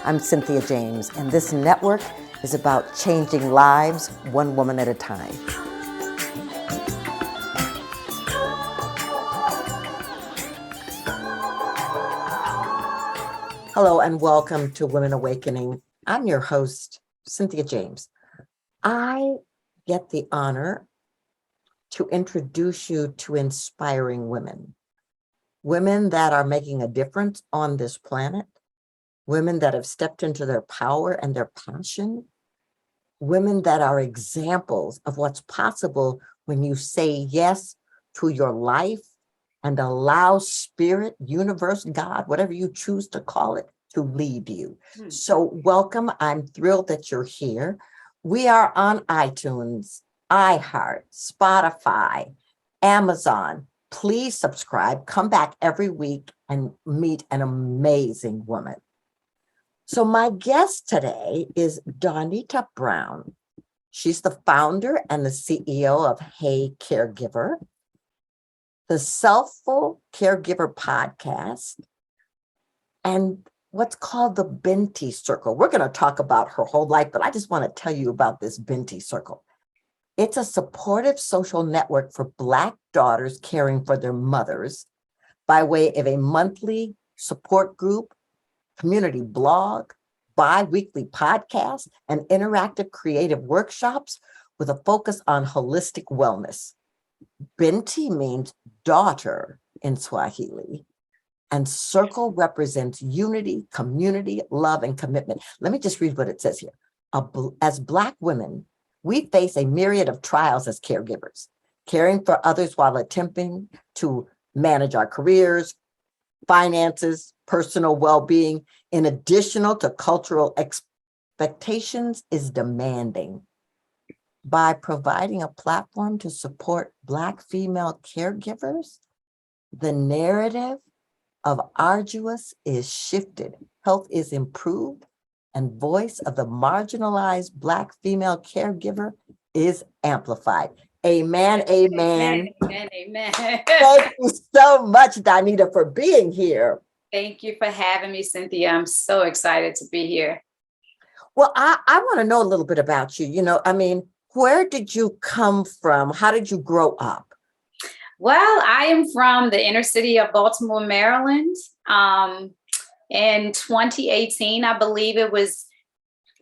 I'm Cynthia James, and this network is about changing lives one woman at a time. Hello and welcome to Women Awakening. I'm your host, Cynthia James. I get the honor to introduce you to inspiring women. Women that are making a difference on this planet. Women that have stepped into their power and their passion. Women that are examples of what's possible when you say yes to your life and allow spirit, universe, God, whatever you choose to call it, to lead you. So welcome. I'm thrilled that you're here. We are on iTunes, iHeart, Spotify, Amazon. Please subscribe. Come back every week and meet an amazing woman. So my guest today is Dawnita Brown. She's the founder and the CEO of Hey Caregiver, the Selfful Caregiver podcast, and what's called the Binti Circle. We're going to talk about her whole life, but I just want to tell you about this Binti Circle. It's a supportive social network for Black daughters caring for their mothers by way of a monthly support group, community blog, bi-weekly podcast, and interactive creative workshops with a focus on holistic wellness. Binti means daughter in Swahili, and circle represents unity, community, love, and commitment. Let me just read what it says here. As Black women, we face a myriad of trials as caregivers, caring for others while attempting to manage our careers, finances, personal well-being, in addition to cultural expectations, is demanding. By providing a platform to support Black female caregivers, the narrative of arduous is shifted, health is improved, and voice of the marginalized Black female caregiver is amplified. Amen, amen. Amen, amen. Thank you so much, Dawnita, for being here. Thank you for having me, Cynthia. I'm so excited to be here. Well, I want to know a little bit about you. Where did you come from? How did you grow up? Well, I am from the inner city of Baltimore, Maryland. In 2018, I believe it was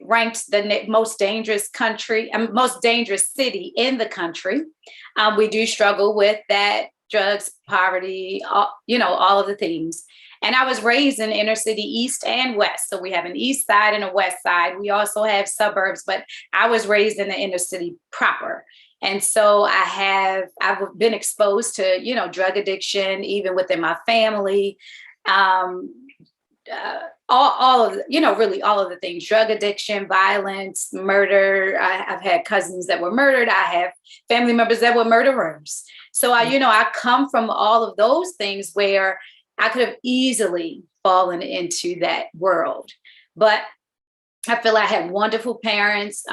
ranked the most dangerous city in the country. We do struggle with that, drugs, poverty, all of the things. And I was raised in inner city east and west. So we have an east side and a west side. We also have suburbs, but I was raised in the inner city proper. And so I've been exposed to, drug addiction, even within my family. All of really all of the things: drug addiction, violence, murder. I've had cousins that were murdered. I have family members that were murderers. So I come from all of those things where I could have easily fallen into that world. But I feel I had wonderful parents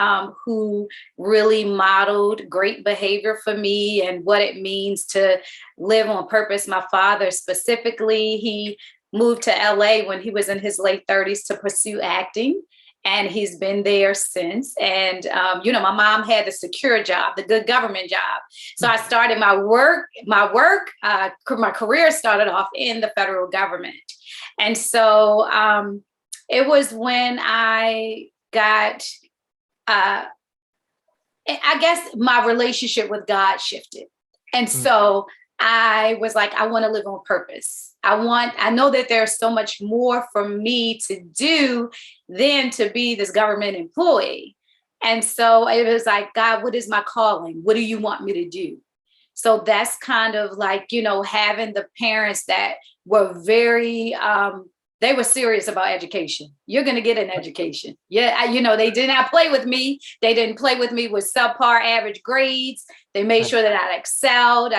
who really modeled great behavior for me and what it means to live on purpose. My father specifically, he moved to LA when he was in his late 30s to pursue acting. And he's been there since. And, my mom had the secure job, the good government job. So I started my career started off in the federal government. And so it was when I got, I guess my relationship with God shifted. And so I was like, I want to live on purpose. I know that there's so much more for me to do than to be this government employee. And so it was like, God, what is my calling? What do you want me to do? So that's kind of like, having the parents that were very, they were serious about education. You're going to get an education. Yeah. They did not play with me. They didn't play with me with subpar average grades. They made sure that I excelled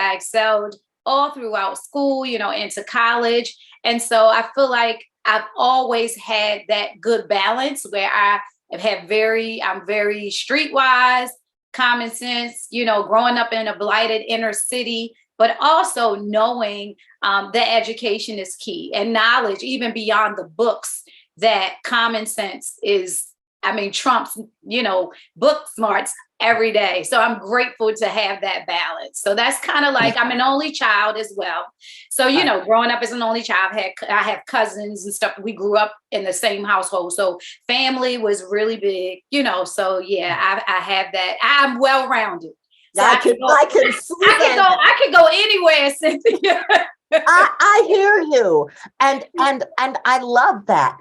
all throughout school, into college. And so I feel like I've always had that good balance where I'm very streetwise, common sense, growing up in a blighted inner city, but also knowing that education is key and knowledge, even beyond the books, that common sense trumps, book smarts every day. So I'm grateful to have that balance. So that's kind of like, I'm an only child as well. So, growing up as an only child, I have cousins and stuff. We grew up in the same household. So family was really big, so yeah, I have that. I'm well-rounded. So I can see that. I could go anywhere, Cynthia. I hear you. And I love that.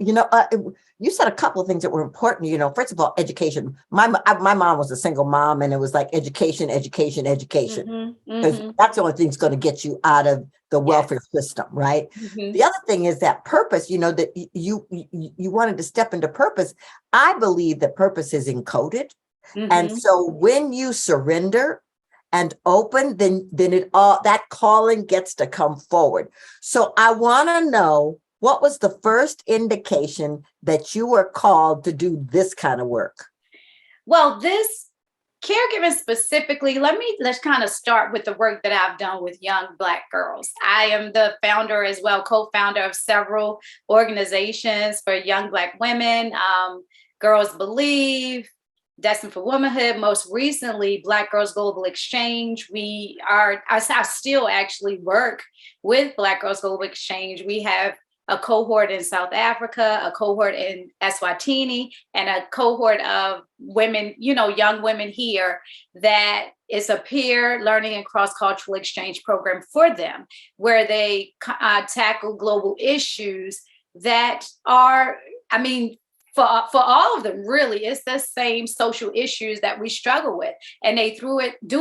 You said a couple of things that were important. First of all, education. My mom was a single mom, and it was like education. Because that's the only thing that's going to get you out of the welfare system, right? The other thing is that purpose, that you wanted to step into purpose. I believe that purpose is encoded. And so when you surrender and open, then that calling gets to come forward. So I want to know, what was the first indication that you were called to do this kind of work? Well, this caregiving specifically, let's kind of start with the work that I've done with young Black girls. I am the founder as well, co-founder of several organizations for young Black women, Girls Believe, Destined for Womanhood, most recently, Black Girls Global Exchange. I still actually work with Black Girls Global Exchange. We have a cohort in South Africa, a cohort in Eswatini, and a cohort of women, young women here, that is a peer learning and cross-cultural exchange program for them, where they tackle global issues that are, for all of them, really, it's the same social issues that we struggle with. And they do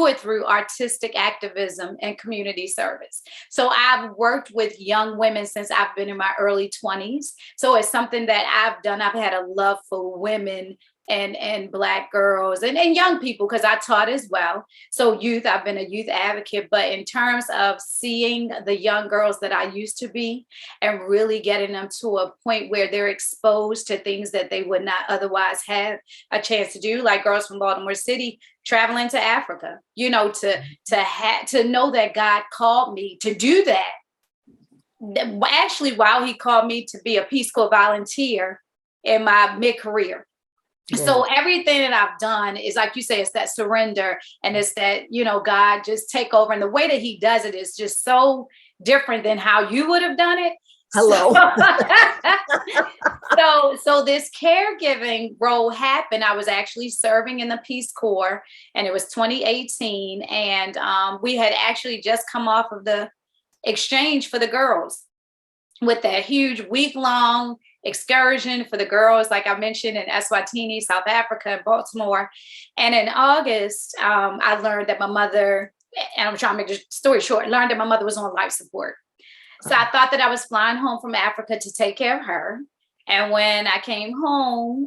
it through artistic activism and community service. So I've worked with young women since I've been in my early 20s. So it's something that I've done. I've had a love for women and Black girls and young people, because I taught as well. So youth, I've been a youth advocate, but in terms of seeing the young girls that I used to be and really getting them to a point where they're exposed to things that they would not otherwise have a chance to do, like girls from Baltimore City traveling to Africa, to know that God called me to do that. Actually, while he called me to be a Peace Corps volunteer in my mid-career. Yeah. So everything that I've done is, like you say, it's that surrender, and it's that, God just take over. And the way that he does it is just so different than how you would have done it. Hello. So this caregiving role happened. I was actually serving in the Peace Corps, and it was 2018. And we had actually just come off of the exchange for the girls with that huge week-long excursion for the girls, like I mentioned, in Eswatini, South Africa, and Baltimore. And in August, I learned that my mother, and I'm trying to make the story short, learned that my mother was on life support. So I thought that I was flying home from Africa to take care of her. And when I came home,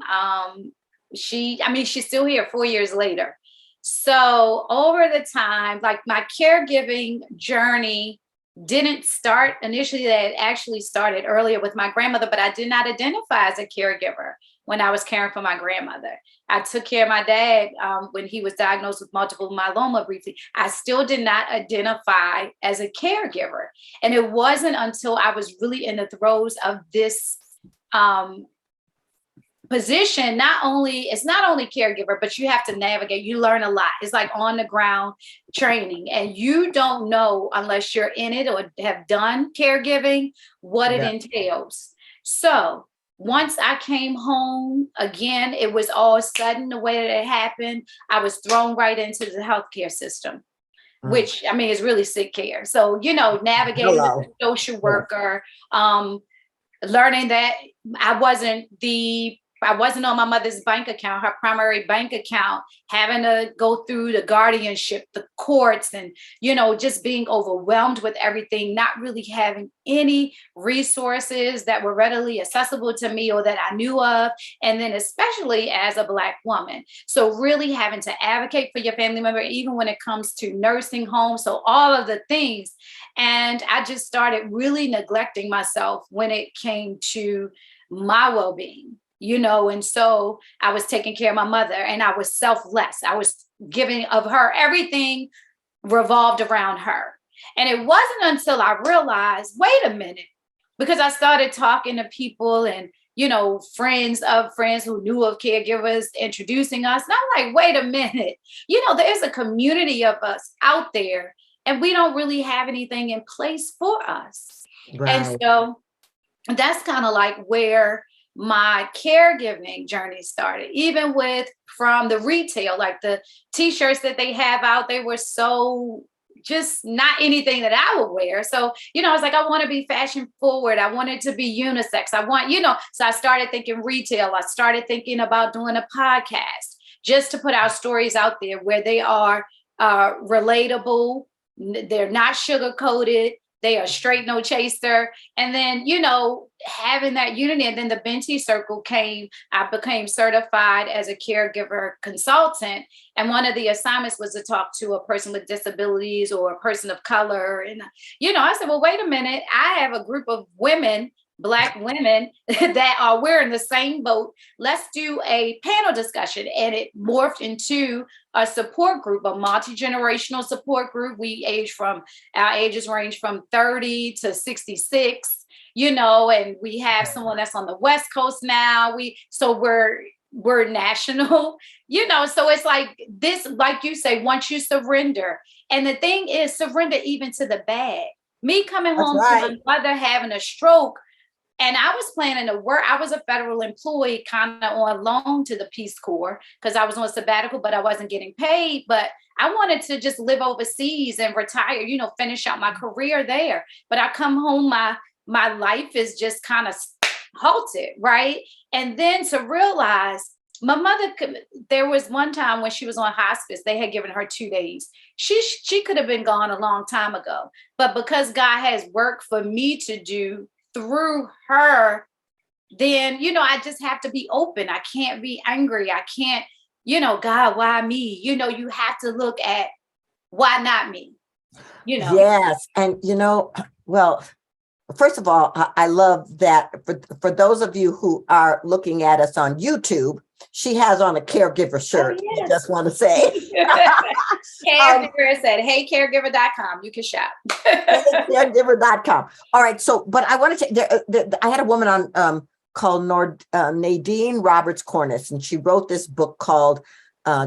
she's still here 4 years later. So over the time, like my caregiving journey didn't start initially. That actually started earlier with my grandmother, but I did not identify as a caregiver when I was caring for my grandmother. I took care of my dad when he was diagnosed with multiple myeloma briefly. I still did not identify as a caregiver. And it wasn't until I was really in the throes of this position, it's not only caregiver, but you have to navigate. You learn a lot. It's like on the ground training, and you don't know unless you're in it or have done caregiving what it entails. So once I came home, again, it was all sudden the way that it happened. I was thrown right into the healthcare system, which is really sick care. So, navigating as a social worker, learning that I wasn't on my mother's bank account, her primary bank account, having to go through the guardianship, the courts, and, just being overwhelmed with everything, not really having any resources that were readily accessible to me or that I knew of. And then especially as a Black woman. So really having to advocate for your family member, even when it comes to nursing homes. So all of the things. And I just started really neglecting myself when it came to my well-being. And so I was taking care of my mother, and I was selfless. I was giving of her. Everything revolved around her. And it wasn't until I realized, wait a minute, because I started talking to people and friends of friends who knew of caregivers introducing us. And I'm like, wait a minute, there's a community of us out there and we don't really have anything in place for us. And Right. so that's kind of like where my caregiving journey started, even from the retail, like the t-shirts that they have out, they were so just not anything that I would wear. So, I was like, I want to be fashion forward. I want it to be unisex. So I started thinking retail. I started thinking about doing a podcast just to put our stories out there where they are relatable. They're not sugar coated. They are straight, no chaser. And then, having that unity. And then the Binti Circle came. I became certified as a caregiver consultant. And one of the assignments was to talk to a person with disabilities or a person of color. And, I said, well, wait a minute. I have a group of women, Black women that are wearing the same boat. Let's do a panel discussion. And it morphed into a support group, a multi-generational support group. Our ages range from 30 to 66, and we have someone that's on the West Coast now. We're national, so it's like this, like you say, once you surrender. And the thing is, surrender even to the bad. Me coming That's home right. to my mother having a stroke, and I was planning to work. I was a federal employee kind of on loan to the Peace Corps because I was on sabbatical, but I wasn't getting paid. But I wanted to just live overseas and retire, finish out my career there. But I come home, my life is just kind of halted, right? And then to realize my mother there was one time when she was on hospice, they had given her 2 days. She could have been gone a long time ago. But because God has work for me to do through her, then, I just have to be open. I can't be angry. I can't, God, why me? You have to look at why not me, Yes. And, well, first of all, I love that for those of you who are looking at us on YouTube, she has on a caregiver shirt. Oh, yes. I just want to say. Caregiver said, hey, caregiver.com. You can shop. Caregiver.com. All right. So, but I want to I had a woman on called Nadine Roberts Cornish, and she wrote this book called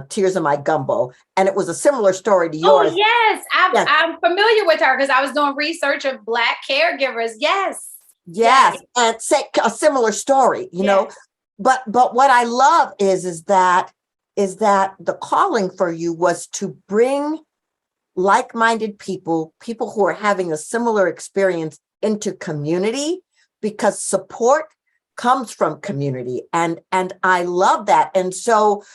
Tears of My Gumbo. And it was a similar story to yours. Oh, yes. I'm familiar with her because I was doing research of Black caregivers. Yes. Yes. And say a similar story, know. But what I love is that the calling for you was to bring like-minded people who are having a similar experience into community, because support comes from community. And I love that. And so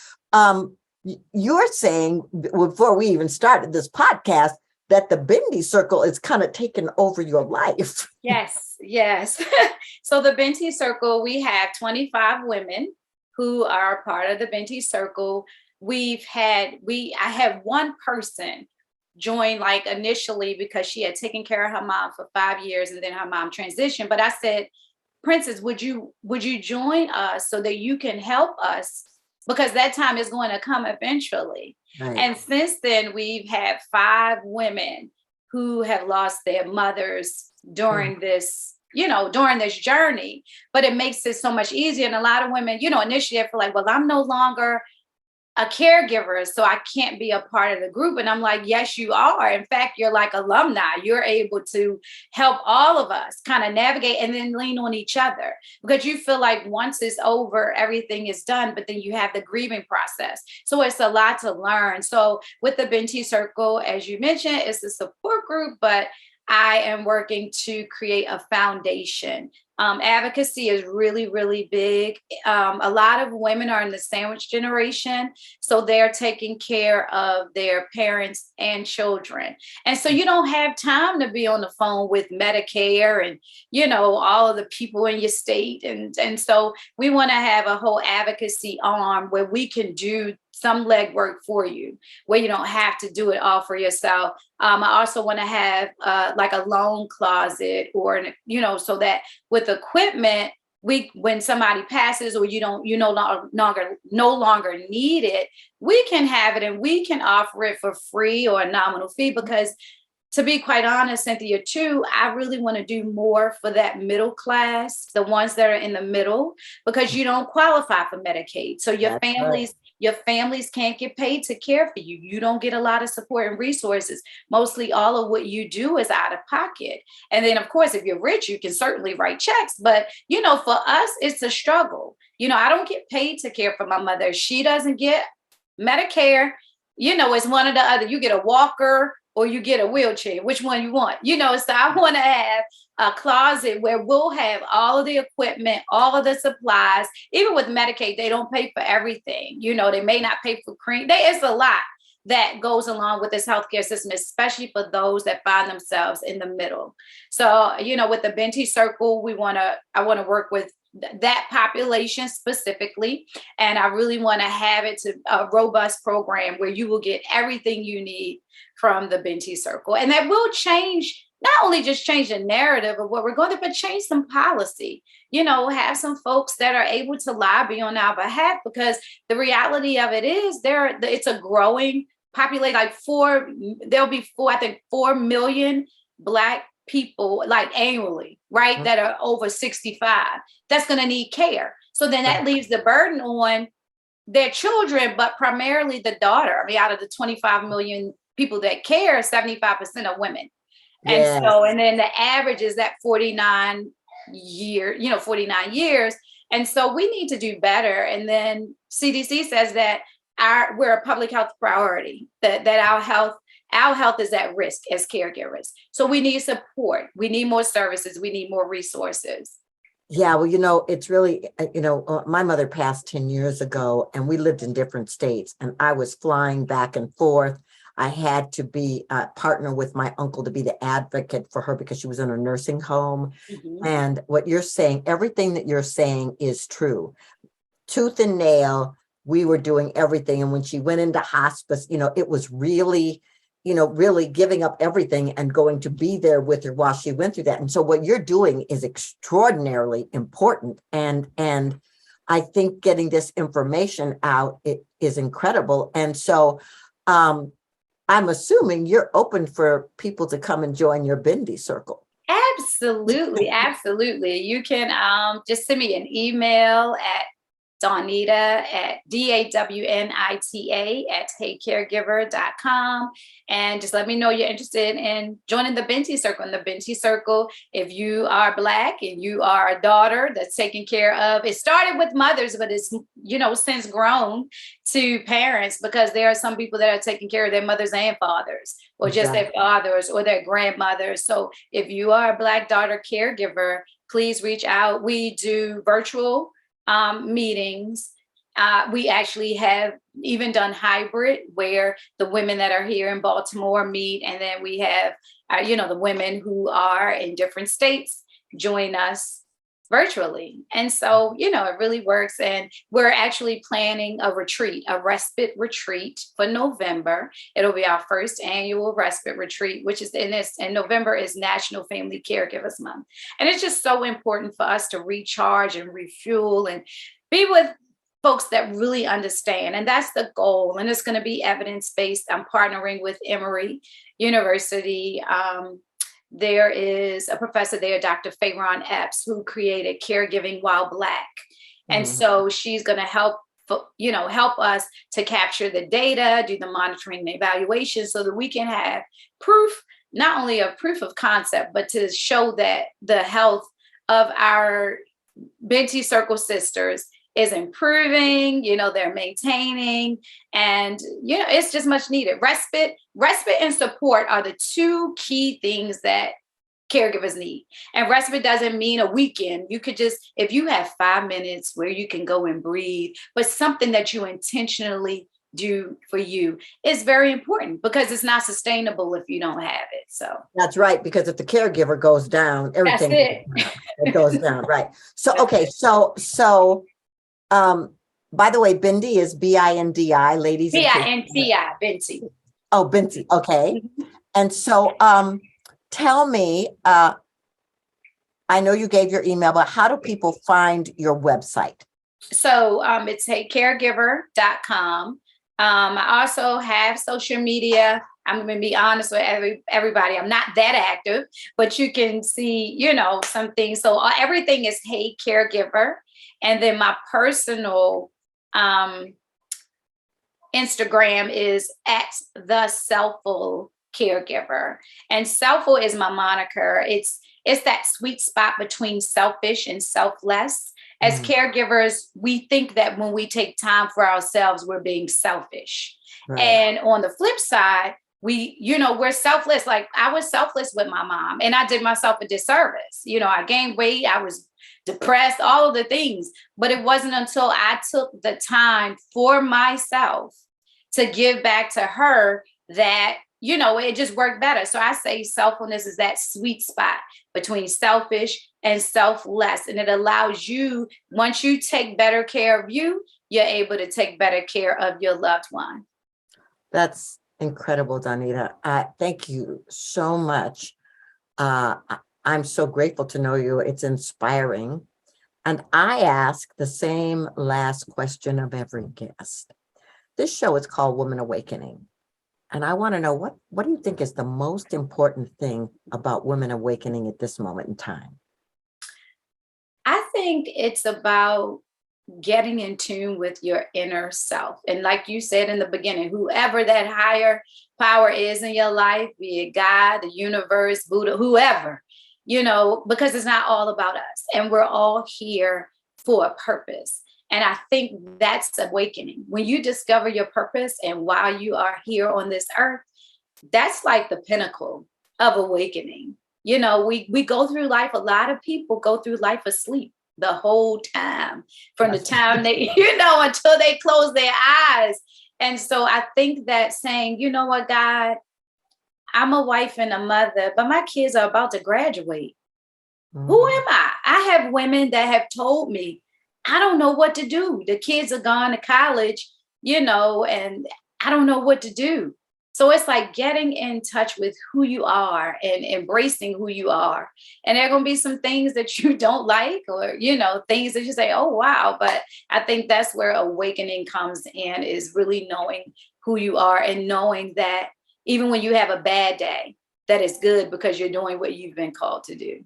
you're saying, before we even started this podcast, that the Binti Circle is kind of taken over your life. Yes. So the Binti Circle, we have 25 women who are part of the Binti Circle. I had one person join like initially because she had taken care of her mom for 5 years and then her mom transitioned. But I said, Princess, would you join us so that you can help us? Because that time is going to come eventually. Right. And since then, we've had 5 women who have lost their mothers during this, during this journey. But it makes it so much easier. And a lot of women, initially I feel like, well, I'm no longer a caregiver, so I can't be a part of the group. And I'm like, yes, you are. In fact, you're like alumni. You're able to help all of us kind of navigate and then lean on each other, because you feel like once it's over, everything is done, but then you have the grieving process. So it's a lot to learn. So with the Binti Circle, as you mentioned, it's a support group, but I am working to create a foundation. Advocacy is really, really big. A lot of women are in the sandwich generation, so they're taking care of their parents and children. And so you don't have time to be on the phone with Medicare and, all of the people in your state. And so we want to have a whole advocacy arm where we can do some legwork for you, where you don't have to do it all for yourself. I also want to have like a loan closet, or so that with equipment, when somebody passes or you no longer need it, we can have it and we can offer it for free or a nominal fee, because to be quite honest, Cynthia, too, I really want to do more for that middle class, the ones that are in the middle, because you don't qualify for Medicaid. So That's right. your families can't get paid to care for you. You don't get a lot of support and resources. Mostly all of what you do is out of pocket. And then, of course, if you're rich, you can certainly write checks. But, for us, it's a struggle. I don't get paid to care for my mother. She doesn't get Medicare. It's one or the other. You get a walker or you get a wheelchair. Which one you want? So I want to have a closet where we'll have all of the equipment, all of the supplies. Even with Medicaid, they don't pay for everything. They may not pay for cream. It's a lot that goes along with this healthcare system, especially for those that find themselves in the middle. So, with the Binti Circle, I want to work with that population specifically. And I really want to have it to a robust program where you will get everything you need from the Binti Circle. And that will change, not only just change the narrative of what we're going to, but change some policy, have some folks that are able to lobby on our behalf, because the reality of it is it's a growing population, there'll be 4 million Black people annually, right? Mm-hmm. That are over 65, that's going to need care. So then that leaves the burden on their children, but primarily the daughter. I mean, out of the 25 million people that care, 75% are women. Yes. And then the average is that 49 years. And so we need to do better. And then CDC says that we're a public health priority, that our health is at risk as caregivers. So we need support. We need more services. We need more resources. Yeah, well, it's really, my mother passed 10 years ago and we lived in different states and I was flying back and forth. I had to be partner with my uncle to be the advocate for her because she was in a nursing home. Mm-hmm. And what you're saying, everything that you're saying is true. Tooth and nail, we were doing everything. And when she went into hospice, it was really, really giving up everything and going to be there with her while she went through that. And so what you're doing is extraordinarily important. And I think getting this information out is incredible. And so I'm assuming you're open for people to come and join your Binti Circle. Absolutely. Absolutely. You can just send me an email at Dawnita at DAWNITA@HeyCaregiver.com. And just let me know you're interested in joining the Binti Circle. In the Binti Circle, if you are Black and you are a daughter that's taken care of, it started with mothers, but it's, since grown to parents, because there are some people that are taking care of their mothers and fathers, or just their fathers or their grandmothers. So if you are a Black daughter caregiver, please reach out. We do virtual meetings. We actually have even done hybrid, where the women that are here in Baltimore meet, and then we have, the women who are in different states join us virtually. And so, it really works. And we're actually planning a respite retreat for November. It'll be our first annual respite retreat, which is in November is National Family Caregivers Month. And it's just so important for us to recharge and refuel and be with folks that really understand. And that's the goal. And it's going to be evidence-based. I'm partnering with Emory University. There is a professor there, Dr. Fayron Epps, who created Caregiving While Black. And so she's going to help us to capture the data, do the monitoring and evaluation, so that we can have proof, not only a proof of concept, but to show that the health of our Binti Circle sisters is improving, they're maintaining, and, it's just much needed. Respite and support are the two key things that caregivers need. And respite doesn't mean a weekend. You could just, if you have 5 minutes where you can go and breathe, but something that you intentionally do for you is very important, because it's not sustainable if you don't have it. So that's right. Because if the caregiver goes down, everything it goes down. Right. So, okay. So, by the way, Bindi is BINDI, ladies. BINTI, Binti. Oh, Binti. Okay. Mm-hmm. And so, tell me, I know you gave your email, but how do people find your website? So, it's heycaregiver.com. I also have social media I'm going to be honest with everybody. I'm not that active, but you can see, some things. So everything is Hey Caregiver. And then my personal Instagram is at the Selfful Caregiver. And Selfful is my moniker. It's that sweet spot between selfish and selfless. As caregivers, we think that when we take time for ourselves, we're being selfish. Right. And on the flip side, we're selfless. Like I was selfless with my mom and I did myself a disservice. I gained weight. I was depressed, all of the things. But it wasn't until I took the time for myself to give back to her that, it just worked better. So I say selffulness is that sweet spot between selfish and selfless. And it allows you, once you take better care of you, you're able to take better care of your loved one. That's incredible, Dawnita. Thank you so much. I'm so grateful to know you. It's inspiring. And I ask the same last question of every guest. This show is called Woman Awakening. And I want to know, what do you think is the most important thing about Women Awakening at this moment in time? I think it's about getting in tune with your inner self. And like you said in the beginning, whoever that higher power is in your life, be it God, the universe, Buddha, whoever, because it's not all about us. And we're all here for a purpose. And I think that's awakening. When you discover your purpose and why you are here on this earth, that's like the pinnacle of awakening. We go through life. A lot of people go through life asleep the whole time, from the time they, until they close their eyes. And so I think that saying, you know what, God, I'm a wife and a mother, but my kids are about to graduate. Who am I? I have women that have told me, I don't know what to do. The kids are gone to college, and I don't know what to do. So it's like getting in touch with who you are and embracing who you are. And there are going to be some things that you don't like or, things that you say, oh, wow. But I think that's where awakening comes in, is really knowing who you are and knowing that even when you have a bad day, that is good because you're doing what you've been called to do.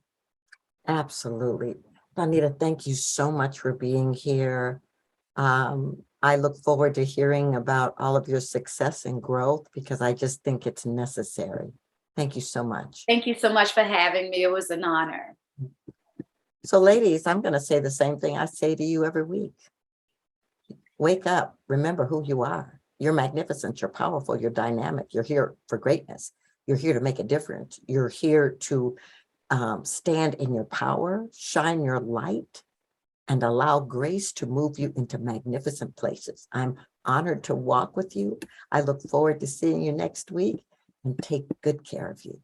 Absolutely. Dawnita, thank you so much for being here. I look forward to hearing about all of your success and growth because I just think it's necessary. Thank you so much. Thank you so much for having me. It was an honor. So ladies, I'm going to say the same thing I say to you every week. Wake up. Remember who you are. You're magnificent. You're powerful. You're dynamic. You're here for greatness. You're here to make a difference. You're here to stand in your power, shine your light, and allow grace to move you into magnificent places. I'm honored to walk with you. I look forward to seeing you next week, and take good care of you.